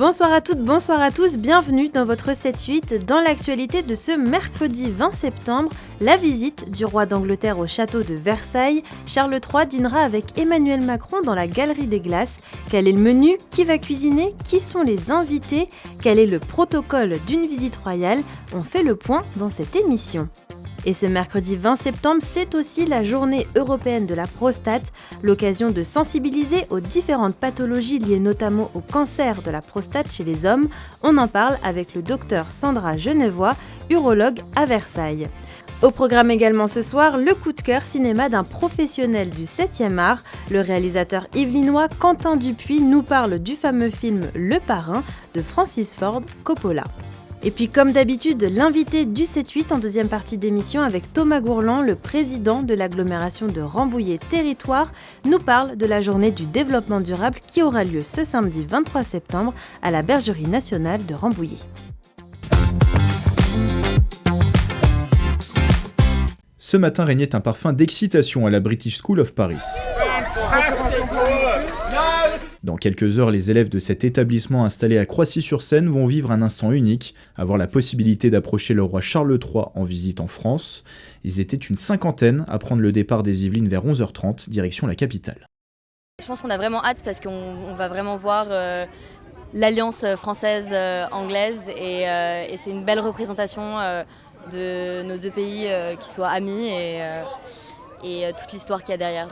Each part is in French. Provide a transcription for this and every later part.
Bonsoir à toutes, bonsoir à tous, bienvenue dans votre 7-8. Dans l'actualité de ce mercredi 20 septembre, la visite du roi d'Angleterre au château de Versailles. Charles III dînera avec Emmanuel Macron dans la Galerie des Glaces. Quel est le menu? Qui va cuisiner? Qui sont les invités? Quel est le protocole d'une visite royale? On fait le point dans cette émission. Et ce mercredi 20 septembre, c'est aussi la journée européenne de la prostate, l'occasion de sensibiliser aux différentes pathologies liées notamment au cancer de la prostate chez les hommes. On en parle avec le docteur Sandra Genevois, urologue à Versailles. Au programme également ce soir, le coup de cœur cinéma d'un professionnel du 7e art. Le réalisateur yvelinois Quentin Dupuis nous parle du fameux film Le Parrain de Francis Ford Coppola. Et puis comme d'habitude, l'invité du 7-8 en deuxième partie d'émission avec Thomas Gourland, le président de l'agglomération de Rambouillet Territoire, nous parle de la journée du développement durable qui aura lieu ce samedi 23 septembre à la Bergerie nationale de Rambouillet. Ce matin régnait un parfum d'excitation à la British School of Paris. Dans quelques heures, les élèves de cet établissement installé à Croissy-sur-Seine vont vivre un instant unique, avoir la possibilité d'approcher le roi Charles III en visite en France. Ils étaient une cinquantaine à prendre le départ des Yvelines vers 11h30, direction la capitale. Je pense qu'on a vraiment hâte parce qu'on va vraiment voir l'alliance française-anglaise et c'est une belle représentation de nos deux pays qui soient amis et toute l'histoire qu'il y a derrière.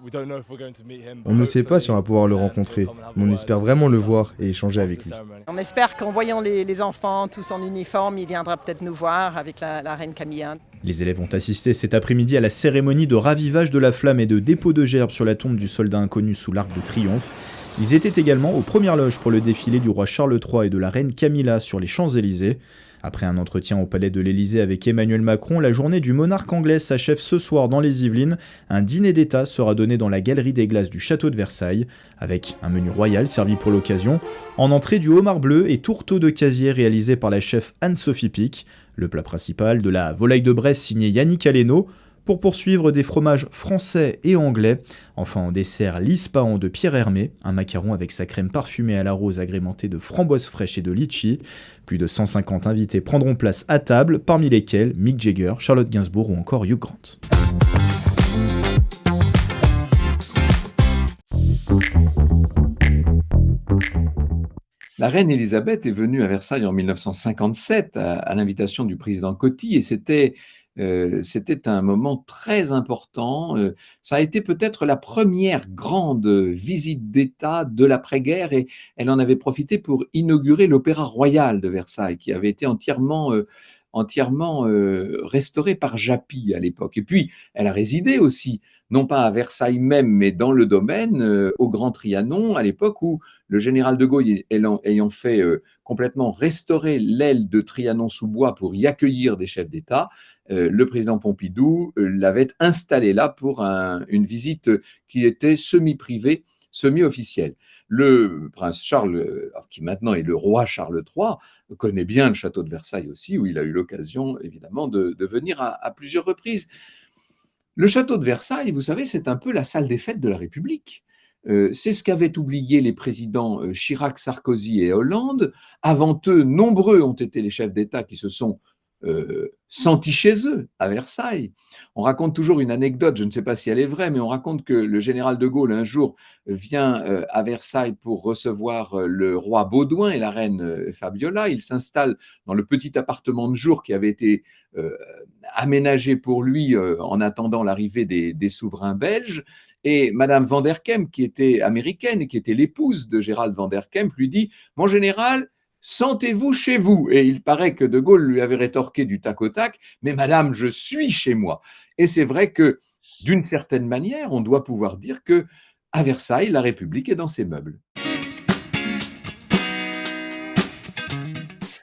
On ne sait pas si on va pouvoir le rencontrer, mais on espère vraiment le voir et échanger avec lui. On espère qu'en voyant les enfants tous en uniforme, il viendra peut-être nous voir avec la reine Camilla. Les élèves ont assisté cet après-midi à la cérémonie de ravivage de la flamme et de dépôt de gerbes sur la tombe du soldat inconnu sous l'Arc de Triomphe. Ils étaient également aux premières loges pour le défilé du roi Charles III et de la reine Camilla sur les Champs-Élysées. Après un entretien au palais de l'Élysée avec Emmanuel Macron, la journée du monarque anglais s'achève ce soir dans les Yvelines. Un dîner d'État sera donné dans la Galerie des Glaces du château de Versailles, avec un menu royal servi pour l'occasion. En entrée, du homard bleu et tourteau de casier réalisé par la chef Anne-Sophie Pic. Le plat principal, de la volaille de Bresse signée Yannick Aleno. Pour poursuivre, des fromages français et anglais. Enfin, en dessert, l'ispahan de Pierre Hermé, un macaron avec sa crème parfumée à la rose agrémentée de framboises fraîches et de litchi. Plus de 150 invités prendront place à table, parmi lesquels Mick Jagger, Charlotte Gainsbourg ou encore Hugh Grant. La reine Elisabeth est venue à Versailles en 1957 à l'invitation du président Coty et c'était un moment très important. Ça a été peut-être la première grande visite d'État de l'après-guerre et elle en avait profité pour inaugurer l'Opéra Royal de Versailles qui avait été entièrement restauré par Japy à l'époque. Et puis, elle a résidé aussi, non pas à Versailles même, mais dans le domaine, au Grand Trianon, à l'époque où le général de Gaulle, ayant fait complètement restaurer l'aile de Trianon-sous-Bois pour y accueillir des chefs d'État, le président Pompidou l'avait installé là pour une visite qui était semi-privée, semi-officielle. Le prince Charles, qui maintenant est le roi Charles III, connaît bien le château de Versailles aussi, où il a eu l'occasion évidemment de venir à plusieurs reprises. Le château de Versailles, vous savez, c'est un peu la salle des fêtes de la République. C'est ce qu'avaient oublié les présidents Chirac, Sarkozy et Hollande. Avant eux, nombreux ont été les chefs d'État qui se sont sentis chez eux à Versailles. On raconte toujours une anecdote, je ne sais pas si elle est vraie, mais on raconte que le général de Gaulle un jour vient à Versailles pour recevoir le roi Baudouin et la reine Fabiola. Il s'installe dans le petit appartement de jour qui avait été aménagé pour lui en attendant l'arrivée des souverains belges. Et Madame Van der Kemp, qui était américaine et qui était l'épouse de Gérald Van der Kemp, lui dit « Mon général, sentez-vous chez vous ?» Et il paraît que de Gaulle lui avait rétorqué du tac au tac « Mais madame, je suis chez moi !» Et c'est vrai que, d'une certaine manière, on doit pouvoir dire que à Versailles, la République est dans ses meubles.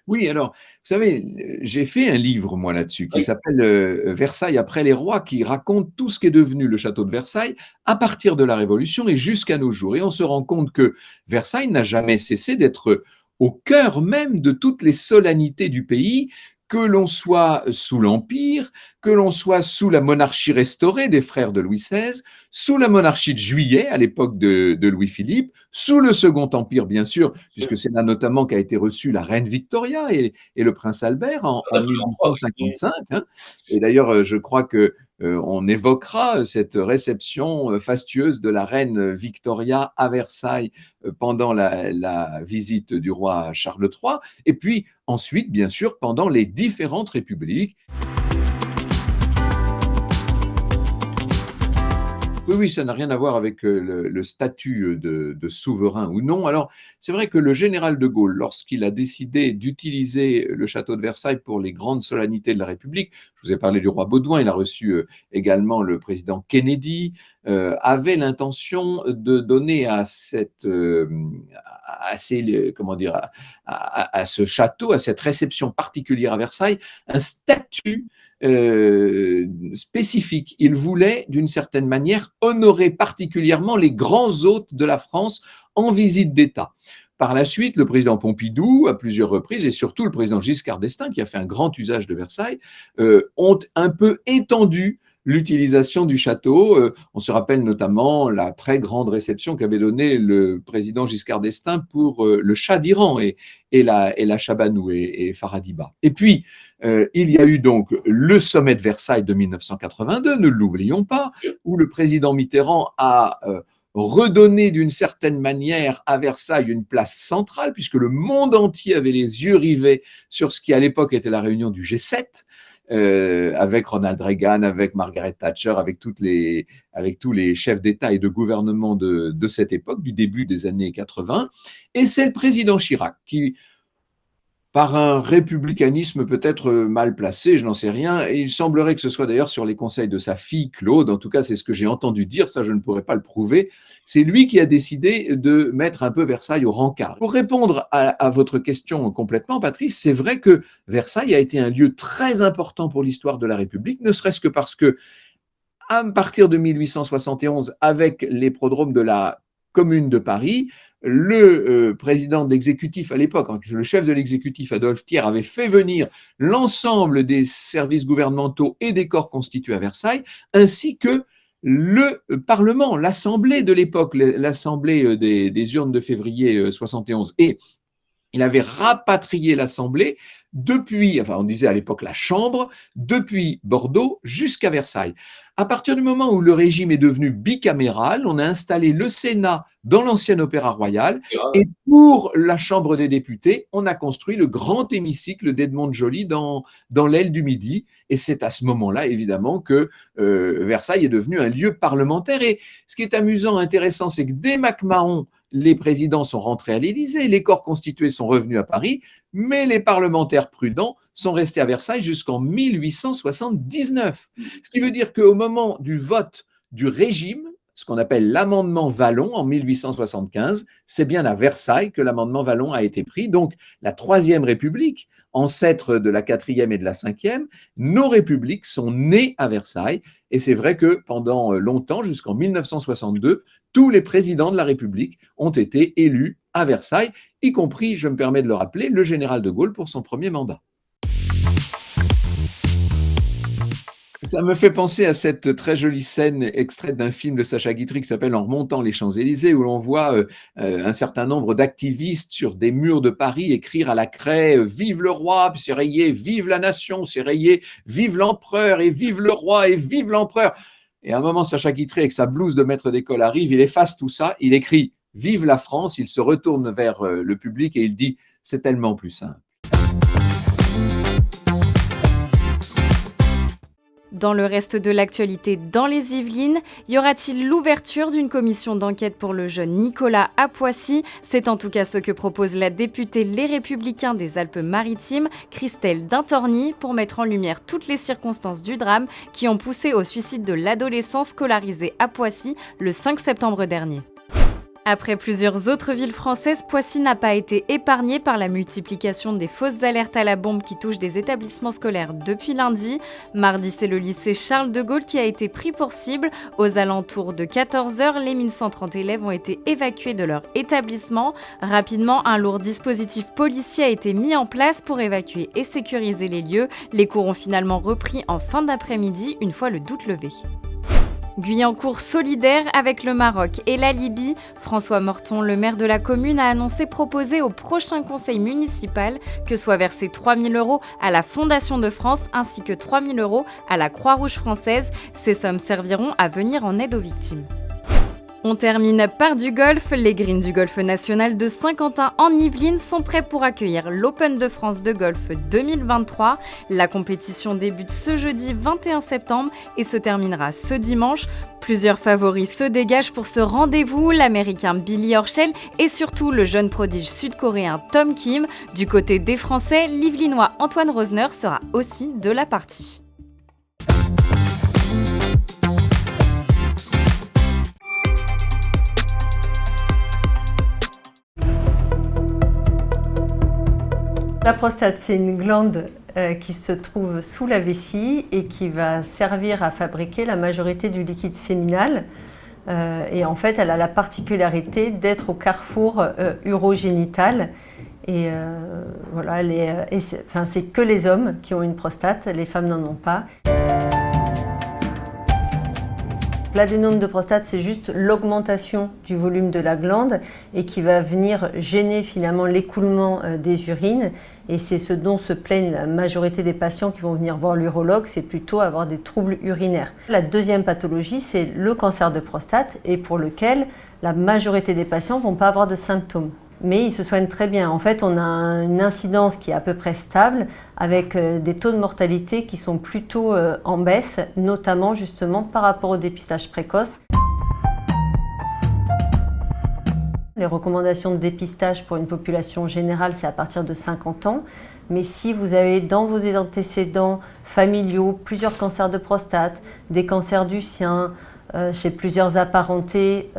Oui, alors, vous savez, j'ai fait un livre, moi, là-dessus, qui s'appelle Versailles après les rois, qui raconte tout ce qu'est devenu le château de Versailles à partir de la Révolution et jusqu'à nos jours. Et on se rend compte que Versailles n'a jamais cessé d'être au cœur même de toutes les solennités du pays, que l'on soit sous l'Empire, que l'on soit sous la monarchie restaurée des frères de Louis XVI, sous la monarchie de Juillet à l'époque de Louis-Philippe, sous le Second Empire bien sûr, puisque c'est là notamment qu'a été reçue la reine Victoria et le prince Albert en 1855. Hein. Et d'ailleurs, je crois que on évoquera cette réception fastueuse de la reine Victoria à Versailles pendant la visite du roi Charles III, et puis ensuite, bien sûr, pendant les différentes républiques. Oui, ça n'a rien à voir avec le statut de souverain ou non. Alors, c'est vrai que le général de Gaulle, lorsqu'il a décidé d'utiliser le château de Versailles pour les grandes solennités de la République, je vous ai parlé du roi Baudouin, il a reçu également le président Kennedy, avait l'intention de donner à ce château, à cette réception particulière à Versailles, un statut spécifique. Il voulait, d'une certaine manière, honorer particulièrement les grands hôtes de la France en visite d'État. Par la suite, le président Pompidou, à plusieurs reprises, et surtout le président Giscard d'Estaing, qui a fait un grand usage de Versailles, ont un peu étendu l'utilisation du château. On se rappelle notamment la très grande réception qu'avait donnée le président Giscard d'Estaing pour le Shah d'Iran et la Shahbanou et Faradiba. Et puis, il y a eu donc le sommet de Versailles de 1982, ne l'oublions pas, où le président Mitterrand a redonné d'une certaine manière à Versailles une place centrale, puisque le monde entier avait les yeux rivés sur ce qui à l'époque était la réunion du G7, avec Ronald Reagan, avec Margaret Thatcher, avec tous les chefs d'État et de gouvernement de cette époque, du début des années 80. Et c'est le président Chirac qui, par un républicanisme peut-être mal placé, je n'en sais rien, et il semblerait que ce soit d'ailleurs sur les conseils de sa fille Claude, en tout cas c'est ce que j'ai entendu dire, ça je ne pourrais pas le prouver, c'est lui qui a décidé de mettre un peu Versailles au rencard. Pour répondre à votre question complètement, Patrice, c'est vrai que Versailles a été un lieu très important pour l'histoire de la République, ne serait-ce que parce que, à partir de 1871, avec les prodromes de la Commune de Paris, le président d'exécutif à l'époque, le chef de l'exécutif Adolphe Thiers, avait fait venir l'ensemble des services gouvernementaux et des corps constitués à Versailles, ainsi que le Parlement, l'Assemblée de l'époque, l'Assemblée des urnes de février 71. Et il avait rapatrié l'Assemblée depuis, enfin on disait à l'époque la Chambre, depuis Bordeaux jusqu'à Versailles. À partir du moment où le régime est devenu bicaméral, on a installé le Sénat dans l'ancien Opéra Royal, et pour la Chambre des députés, on a construit le grand hémicycle d'Edmond de Joly dans l'aile du Midi, et c'est à ce moment-là, évidemment, que Versailles est devenu un lieu parlementaire. Et ce qui est amusant, intéressant, c'est que dès MacMahon, les présidents sont rentrés à l'Élysée, les corps constitués sont revenus à Paris, mais les parlementaires prudents sont restés à Versailles jusqu'en 1879. Ce qui veut dire qu'au moment du vote du régime, ce qu'on appelle l'amendement Vallon en 1875, c'est bien à Versailles que l'amendement Vallon a été pris. Donc la Troisième République, ancêtre de la Quatrième et de la Cinquième, nos républiques sont nées à Versailles. Et c'est vrai que pendant longtemps, jusqu'en 1962, tous les présidents de la République ont été élus à Versailles, y compris, je me permets de le rappeler, le général de Gaulle pour son premier mandat. Ça me fait penser à cette très jolie scène extraite d'un film de Sacha Guitry qui s'appelle En remontant les Champs-Élysées, où l'on voit un certain nombre d'activistes sur des murs de Paris écrire à la craie « Vive le roi », puis c'est rayé « Vive la nation », c'est rayé « Vive l'empereur » et « Vive le roi » et « Vive l'empereur ». Et à un moment, Sacha Guitry, avec sa blouse de maître d'école, arrive, il efface tout ça, il écrit « Vive la France », il se retourne vers le public et il dit « C'est tellement plus simple ». Dans le reste de l'actualité dans les Yvelines, y aura-t-il l'ouverture d'une commission d'enquête pour le jeune Nicolas à Poissy ? C'est en tout cas ce que propose la députée Les Républicains des Alpes-Maritimes, Christelle Dintorny, pour mettre en lumière toutes les circonstances du drame qui ont poussé au suicide de l'adolescent scolarisé à Poissy le 5 septembre dernier. Après plusieurs autres villes françaises, Poissy n'a pas été épargnée par la multiplication des fausses alertes à la bombe qui touchent des établissements scolaires depuis lundi. Mardi, c'est le lycée Charles de Gaulle qui a été pris pour cible. Aux alentours de 14h, les 1130 élèves ont été évacués de leur établissement. Rapidement, un lourd dispositif policier a été mis en place pour évacuer et sécuriser les lieux. Les cours ont finalement repris en fin d'après-midi, une fois le doute levé. Guyancourt solidaire avec le Maroc et la Libye. François Morton, le maire de la commune, a annoncé proposer au prochain conseil municipal que soient versés 3 000 € à la Fondation de France ainsi que 3 000 € à la Croix-Rouge française. Ces sommes serviront à venir en aide aux victimes. On termine par du golf. Les Greens du golf national de Saint-Quentin en Yvelines sont prêts pour accueillir l'Open de France de golf 2023. La compétition débute ce jeudi 21 septembre et se terminera ce dimanche. Plusieurs favoris se dégagent pour ce rendez-vous, l'Américain Billy Horschel et surtout le jeune prodige sud-coréen Tom Kim. Du côté des Français, l'Yvelinois Antoine Rosner sera aussi de la partie. La prostate, c'est une glande qui se trouve sous la vessie et qui va servir à fabriquer la majorité du liquide séminal. Et en fait, elle a la particularité d'être au carrefour urogénital. Et voilà, c'est que les hommes qui ont une prostate, les femmes n'en ont pas. L'adénome de prostate, c'est juste l'augmentation du volume de la glande et qui va venir gêner finalement l'écoulement des urines. Et c'est ce dont se plaignent la majorité des patients qui vont venir voir l'urologue, c'est plutôt avoir des troubles urinaires. La deuxième pathologie, c'est le cancer de prostate et pour lequel la majorité des patients ne vont pas avoir de symptômes. Mais ils se soignent très bien. En fait, on a une incidence qui est à peu près stable avec des taux de mortalité qui sont plutôt en baisse, notamment justement par rapport au dépistage précoce. Les recommandations de dépistage pour une population générale, c'est à partir de 50 ans. Mais si vous avez dans vos antécédents familiaux plusieurs cancers de prostate, des cancers du sein, chez plusieurs apparentés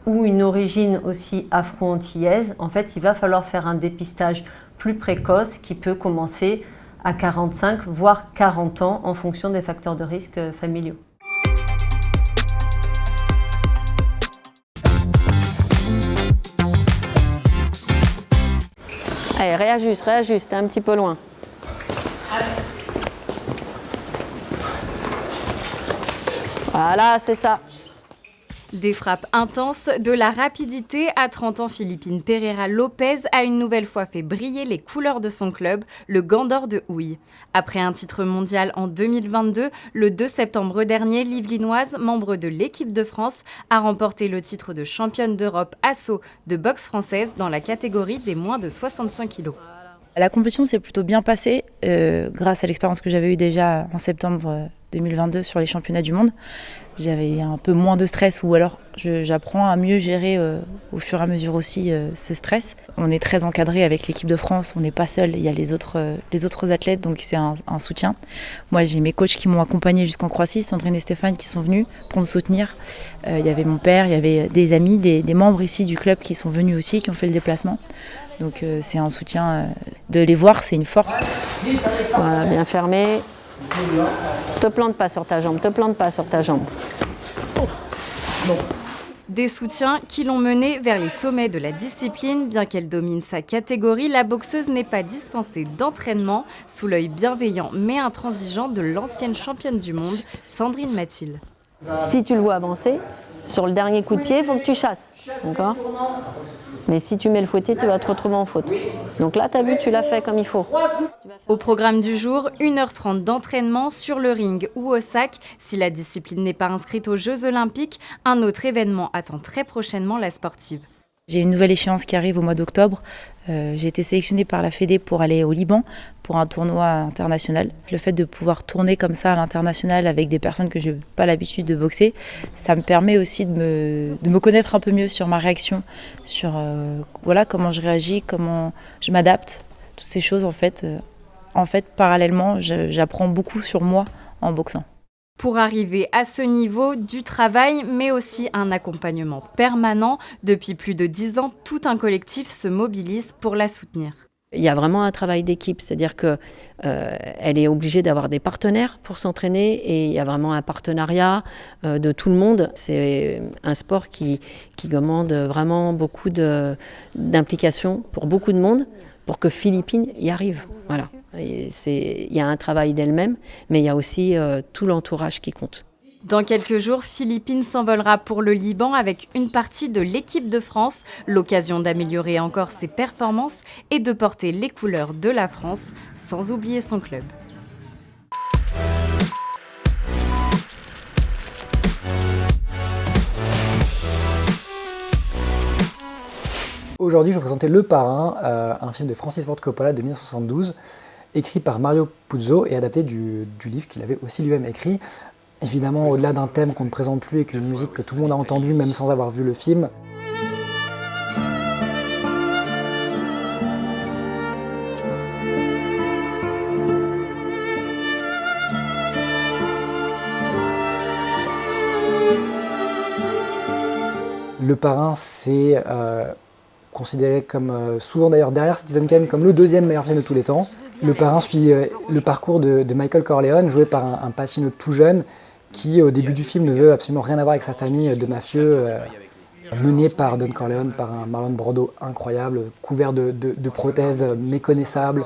ou une origine aussi afro-antillaise, en fait, il va falloir faire un dépistage plus précoce qui peut commencer à 45 voire 40 ans en fonction des facteurs de risque familiaux. Allez, réajuste, t'es un petit peu loin. Voilà, c'est ça. Des frappes intenses, de la rapidité. À 30 ans, Philippine Pereira Lopez a une nouvelle fois fait briller les couleurs de son club, le Gand d'Or de Houille. Après un titre mondial en 2022, le 2 septembre dernier, l'Yvelinoise, membre de l'équipe de France, a remporté le titre de championne d'Europe assaut de boxe française dans la catégorie des moins de 65 kg. La compétition s'est plutôt bien passée grâce à l'expérience que j'avais eue déjà en septembre 2022 sur les championnats du monde. J'avais un peu moins de stress ou alors j'apprends à mieux gérer au fur et à mesure aussi ce stress. On est très encadré avec l'équipe de France, on n'est pas seul, il y a les autres athlètes, donc c'est un soutien. Moi j'ai mes coachs qui m'ont accompagné jusqu'en Croatie, Sandrine et Stéphane qui sont venus pour me soutenir. Il y avait mon père, il y avait des amis, des membres ici du club qui sont venus aussi, qui ont fait le déplacement. Donc c'est un soutien, de les voir c'est une force. Voilà, bien fermé. Te plante pas sur ta jambe. Des soutiens qui l'ont menée vers les sommets de la discipline. Bien qu'elle domine sa catégorie, la boxeuse n'est pas dispensée d'entraînement sous l'œil bienveillant mais intransigeant de l'ancienne championne du monde, Sandrine Mathilde. Si tu le vois avancer, sur le dernier coup de pied, il faut que tu chasses. D'accord ? Mais si tu mets le fouetté, tu vas te retrouver en faute. Donc là, tu as vu, tu l'as fait comme il faut. Au programme du jour, 1h30 d'entraînement sur le ring ou au sac. Si la discipline n'est pas inscrite aux Jeux Olympiques, un autre événement attend très prochainement la sportive. J'ai une nouvelle échéance qui arrive au mois d'octobre. J'ai été sélectionnée par la Fédé pour aller au Liban pour un tournoi international. Le fait de pouvoir tourner comme ça à l'international avec des personnes que je n'ai pas l'habitude de boxer, ça me permet aussi de me connaître un peu mieux sur ma réaction, sur comment je réagis, comment je m'adapte. Toutes ces choses, en fait, parallèlement, j'apprends beaucoup sur moi en boxant. Pour arriver à ce niveau, du travail, mais aussi un accompagnement permanent. Depuis plus de 10 ans, tout un collectif se mobilise pour la soutenir. Il y a vraiment un travail d'équipe, c'est-à-dire qu'elle est obligée d'avoir des partenaires pour s'entraîner et il y a vraiment un partenariat de tout le monde. C'est un sport qui demande vraiment beaucoup d'implication pour beaucoup de monde pour que Philippines y arrive. Voilà. Il y a un travail d'elle-même, mais il y a aussi tout l'entourage qui compte. Dans quelques jours, Philippines s'envolera pour le Liban avec une partie de l'équipe de France, l'occasion d'améliorer encore ses performances et de porter les couleurs de la France, sans oublier son club. Aujourd'hui, je vais vous présenter Le Parrain, un film de Francis Ford Coppola de 1972, écrit par Mario Puzo et adapté du livre qu'il avait aussi lui-même écrit. Évidemment, au-delà d'un thème qu'on ne présente plus et qu'une musique que tout le monde a entendue, même sans avoir vu le film. Le Parrain, c'est considéré comme, souvent d'ailleurs derrière Citizen Kane, comme le deuxième meilleur film de tous les temps. Le Parrain suit le parcours de Michael Corleone, joué par un Pacino tout jeune, qui au début du film ne veut absolument rien avoir avec sa famille de mafieux, mené par Don Corleone, par un Marlon Brando incroyable, couvert de prothèses méconnaissables,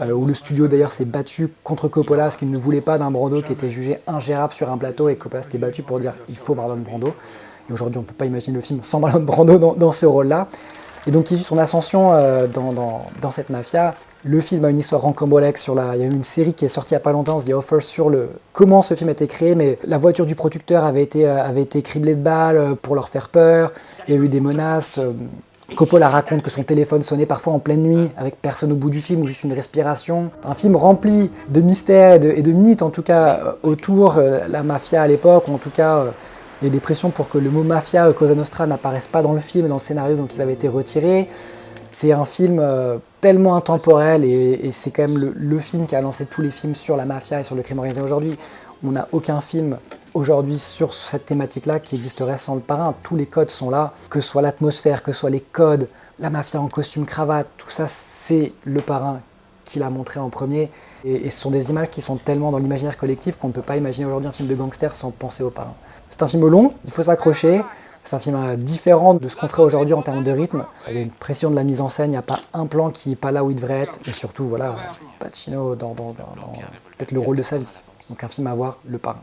où le studio d'ailleurs s'est battu contre Coppola, parce qu'il ne voulait pas d'un Brando qui était jugé ingérable sur un plateau, et Coppola s'était battu pour dire il faut Marlon Brando. Et aujourd'hui on ne peut pas imaginer le film sans Marlon Brando dans ce rôle-là. Et donc il suit son ascension dans cette mafia. Le film a une histoire rocambolesque il y a eu une série qui est sortie il n'y a pas longtemps, The Offer, sur comment ce film a été créé, mais la voiture du producteur avait été criblée de balles pour leur faire peur, il y a eu des menaces. Coppola raconte que son téléphone sonnait parfois en pleine nuit, avec personne au bout du film ou juste une respiration. Un film rempli de mystères et de mythes, en tout cas, autour la mafia à l'époque, ou en tout cas, il y a des pressions pour que le mot mafia, Cosa Nostra, n'apparaisse pas dans le film, dans le scénario, donc ils avaient été retirés. C'est un film tellement intemporel et c'est quand même le film qui a lancé tous les films sur la mafia et sur le crime organisé aujourd'hui. On n'a aucun film aujourd'hui sur cette thématique-là qui existerait sans Le Parrain. Tous les codes sont là, que ce soit l'atmosphère, que ce soit les codes, la mafia en costume cravate, tout ça c'est Le Parrain qui l'a montré en premier. Et ce sont des images qui sont tellement dans l'imaginaire collectif qu'on ne peut pas imaginer aujourd'hui un film de gangster sans penser au Parrain. C'est un film long, il faut s'accrocher. C'est un film différent de ce qu'on ferait aujourd'hui en termes de rythme. Il y a une pression de la mise en scène, il n'y a pas un plan qui n'est pas là où il devrait être. Et surtout, voilà, Pacino dans peut-être le rôle de sa vie. Donc un film à voir, Le Parrain.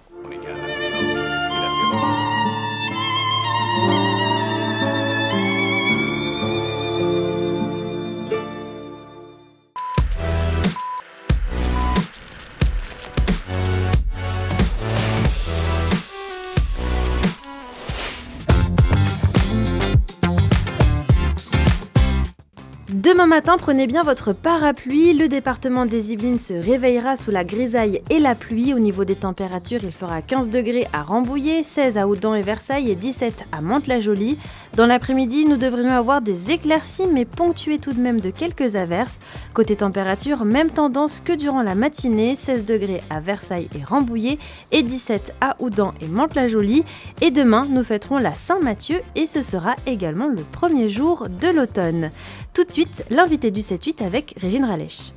Demain matin, prenez bien votre parapluie. Le département des Yvelines se réveillera sous la grisaille et la pluie. Au niveau des températures, il fera 15 degrés à Rambouillet, 16 à Houdan et Versailles et 17 à Mantes-la-Jolie. Dans l'après-midi, nous devrions avoir des éclaircies, mais ponctuées tout de même de quelques averses. Côté température, même tendance que durant la matinée, 16 degrés à Versailles et Rambouillet et 17 à Houdan et Mantes-la-Jolie. Et demain, nous fêterons la Saint-Mathieu et ce sera également le premier jour de l'automne. Tout de suite, l'invité du 7-8 avec Régine Ralèche.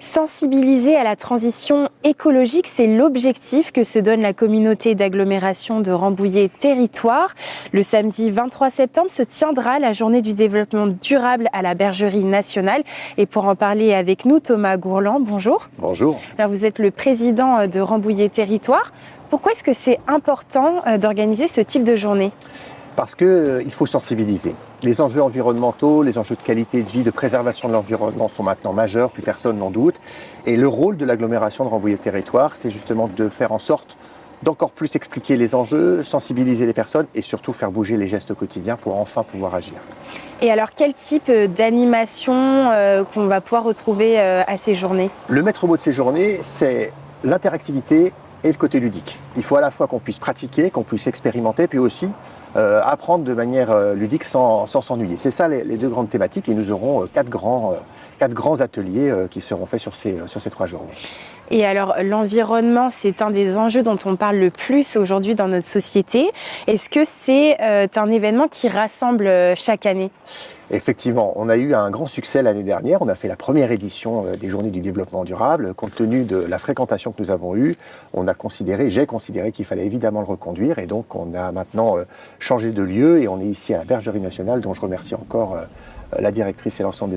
Sensibiliser à la transition écologique, c'est l'objectif que se donne la communauté d'agglomération de Rambouillet Territoire. Le samedi 23 septembre se tiendra la journée du développement durable à la Bergerie nationale. Et pour en parler avec nous, Thomas Gourland, bonjour. Bonjour. Alors vous êtes le président de Rambouillet Territoire. Pourquoi est-ce que c'est important d'organiser ce type de journée ? Parce qu'il faut sensibiliser. Les enjeux environnementaux, les enjeux de qualité de vie, de préservation de l'environnement sont maintenant majeurs, plus personne n'en doute. Et le rôle de l'agglomération de Rambouillet Territoire, c'est justement de faire en sorte d'encore plus expliquer les enjeux, sensibiliser les personnes et surtout faire bouger les gestes quotidiens pour enfin pouvoir agir. Et alors, quel type d'animation qu'on va pouvoir retrouver à ces journées ? Le maître mot de ces journées, c'est l'interactivité et le côté ludique. Il faut à la fois qu'on puisse pratiquer, qu'on puisse expérimenter, puis aussi apprendre de manière ludique sans s'ennuyer. C'est ça les deux grandes thématiques et nous aurons quatre grands ateliers qui seront faits sur ces 3 journées. Et alors, l'environnement, c'est un des enjeux dont on parle le plus aujourd'hui dans notre société. Est-ce que c'est un événement qui rassemble chaque année ? Effectivement, on a eu un grand succès l'année dernière. On a fait la première édition des Journées du développement durable. Compte tenu de la fréquentation que nous avons eue, j'ai considéré qu'il fallait évidemment le reconduire. Et donc, on a maintenant changé de lieu et on est ici à la Bergerie nationale, dont je remercie encore la directrice et l'ensemble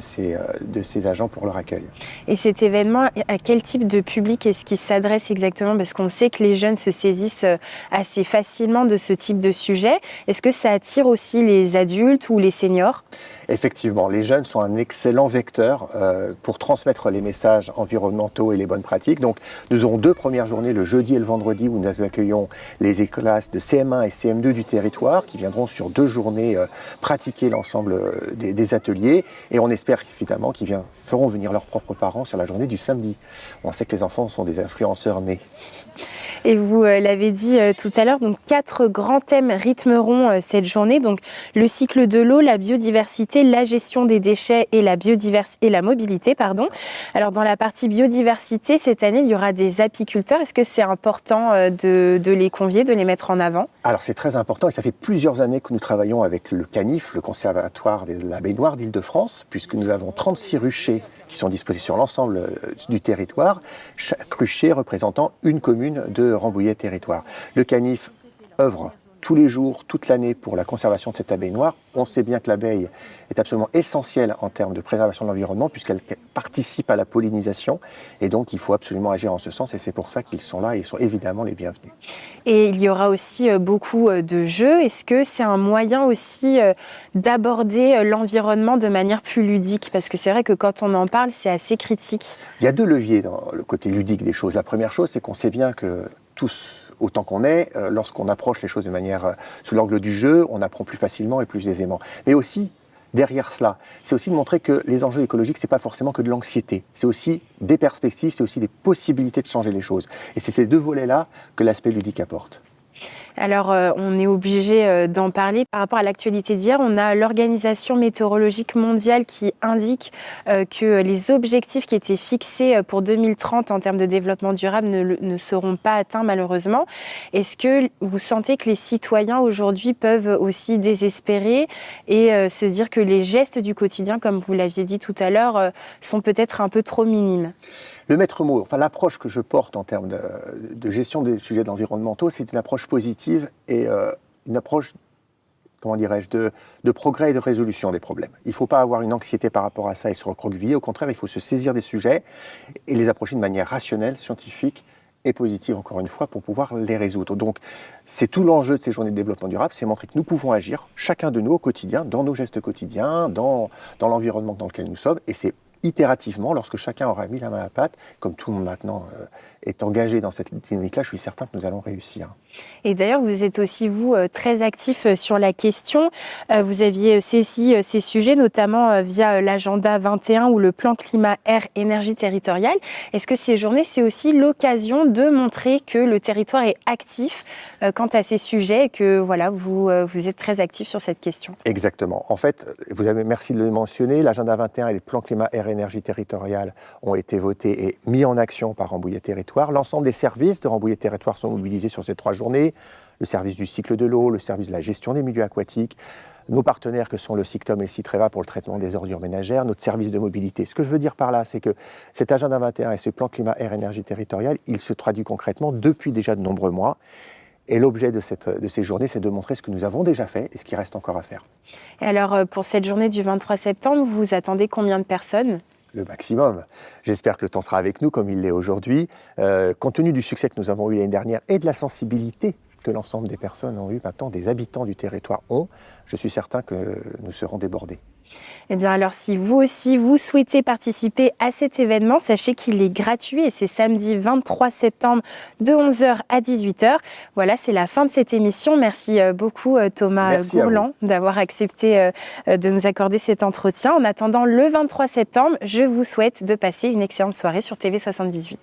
de ses agents pour leur accueil. Et cet événement, à quel type de public est-ce qu'il s'adresse exactement ? Parce qu'on sait que les jeunes se saisissent assez facilement de ce type de sujet. Est-ce que ça attire aussi les adultes ou les seniors ? Effectivement, les jeunes sont un excellent vecteur pour transmettre les messages environnementaux et les bonnes pratiques. Donc, nous aurons 2 premières journées, le jeudi et le vendredi, où nous accueillons les classes de CM1 et CM2 du territoire qui viendront sur 2 journées pratiquer l'ensemble des ateliers. Et on espère évidemment qu'ils feront venir leurs propres parents sur la journée du samedi. On sait que les enfants sont des influenceurs nés. Et vous l'avez dit tout à l'heure, donc 4 grands thèmes rythmeront cette journée. Donc le cycle de l'eau, la biodiversité, la gestion des déchets et la mobilité. Alors dans la partie biodiversité, cette année, il y aura des apiculteurs. Est-ce que c'est important de les convier, de les mettre en avant ? Alors c'est très important et ça fait plusieurs années que nous travaillons avec le CANIF, le Conservatoire de la baignoire d'Île-de-France, puisque nous avons 36 ruchers qui sont disposés sur l'ensemble du territoire, chaque rucher représentant une commune de Rambouillet-Territoire. Le CANIF œuvre tous les jours, toute l'année pour la conservation de cette abeille noire. On sait bien que l'abeille est absolument essentielle en termes de préservation de l'environnement puisqu'elle participe à la pollinisation et donc il faut absolument agir en ce sens et c'est pour ça qu'ils sont là et ils sont évidemment les bienvenus. Et il y aura aussi beaucoup de jeux. Est-ce que c'est un moyen aussi d'aborder l'environnement de manière plus ludique ? Parce que c'est vrai que quand on en parle, c'est assez critique. Il y a 2 leviers dans le côté ludique des choses. La première chose, c'est qu'on sait bien que tous, autant qu'on est, lorsqu'on approche les choses de manière sous l'angle du jeu, on apprend plus facilement et plus aisément. Mais aussi, derrière cela, c'est aussi de montrer que les enjeux écologiques, c'est pas forcément que de l'anxiété. C'est aussi des perspectives, c'est aussi des possibilités de changer les choses. Et c'est ces 2 volets-là que l'aspect ludique apporte. Alors, on est obligé d'en parler. Par rapport à l'actualité d'hier, on a l'Organisation météorologique mondiale qui indique que les objectifs qui étaient fixés pour 2030 en termes de développement durable ne seront pas atteints malheureusement. Est-ce que vous sentez que les citoyens aujourd'hui peuvent aussi désespérer et se dire que les gestes du quotidien, comme vous l'aviez dit tout à l'heure, sont peut-être un peu trop minimes ? Le maître mot, l'approche que je porte en termes de gestion des sujets environnementaux, c'est une approche positive et une approche, de progrès et de résolution des problèmes. Il ne faut pas avoir une anxiété par rapport à ça et se recroqueviller. Au contraire, il faut se saisir des sujets et les approcher de manière rationnelle, scientifique et positive, encore une fois, pour pouvoir les résoudre. Donc, c'est tout l'enjeu de ces journées de développement durable, c'est montrer que nous pouvons agir, chacun de nous au quotidien, dans nos gestes quotidiens, dans l'environnement dans lequel nous sommes, et c'est itérativement, lorsque chacun aura mis la main à la pâte, comme tout le monde maintenant est engagé dans cette dynamique-là, je suis certain que nous allons réussir. Et d'ailleurs, vous êtes aussi, vous, très actif sur la question. Vous aviez saisi ces sujets, notamment via l'agenda 21 ou le plan climat, air, énergie territoriale. Est-ce que ces journées, c'est aussi l'occasion de montrer que le territoire est actif quant à ces sujets et que voilà, vous êtes très actif sur cette question? Exactement. En fait, merci de le mentionner, l'agenda 21 et le plan climat, air, énergie territoriale ont été votés et mis en action par Rambouillet Territoire. L'ensemble des services de Rambouillet Territoire sont mobilisés sur ces 3 journées. Le service du cycle de l'eau, le service de la gestion des milieux aquatiques, nos partenaires que sont le SICTOM et le CITREVA pour le traitement des ordures ménagères, notre service de mobilité. Ce que je veux dire par là, c'est que cet agenda 21 et ce plan climat, air, énergie territoriale, il se traduit concrètement depuis déjà de nombreux mois. Et l'objet de ces journées, c'est de montrer ce que nous avons déjà fait et ce qui reste encore à faire. Et alors, pour cette journée du 23 septembre, vous attendez combien de personnes ? Le maximum. J'espère que le temps sera avec nous comme il l'est aujourd'hui. Compte tenu du succès que nous avons eu l'année dernière et de la sensibilité que l'ensemble des personnes ont eu, maintenant des habitants du territoire ont, je suis certain que nous serons débordés. Eh bien alors si vous aussi vous souhaitez participer à cet événement, sachez qu'il est gratuit et c'est samedi 23 septembre de 11h à 18h. Voilà, c'est la fin de cette émission. Merci beaucoup Thomas Gourland d'avoir accepté de nous accorder cet entretien. En attendant le 23 septembre, je vous souhaite de passer une excellente soirée sur TV78.